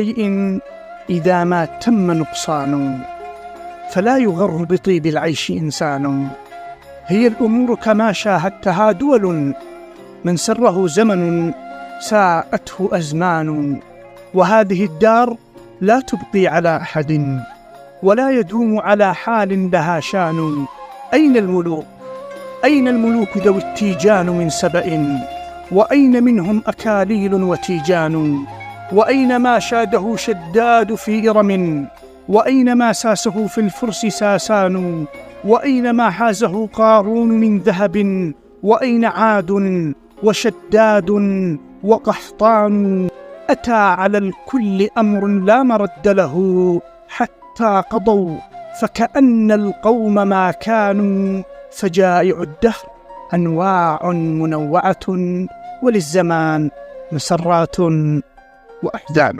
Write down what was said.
شيء إذا ما تم نقصان فلا يغر بطيب العيش إنسان. هي الأمور كما شاهدتها دول، من سره زمن ساءته أزمان، وهذه الدار لا تبقي على أحد ولا يدوم على حال لها شان. أين الملوك؟ أين الملوك ذوي التيجان من سبأ؟ وأين منهم أكاليل وتيجان؟ وأين ما شاده شداد في إرم؟ وأين ما ساسه في الفرس ساسان؟ وأين ما حازه قارون من ذهب؟ وأين عاد وشداد وقحطان؟ أتى على الكل أمر لا مرد له حتى قضوا، فكأن القوم ما كانوا. فجائع الدهر أنواع منوعة، وللزمان مسرات وأحزان.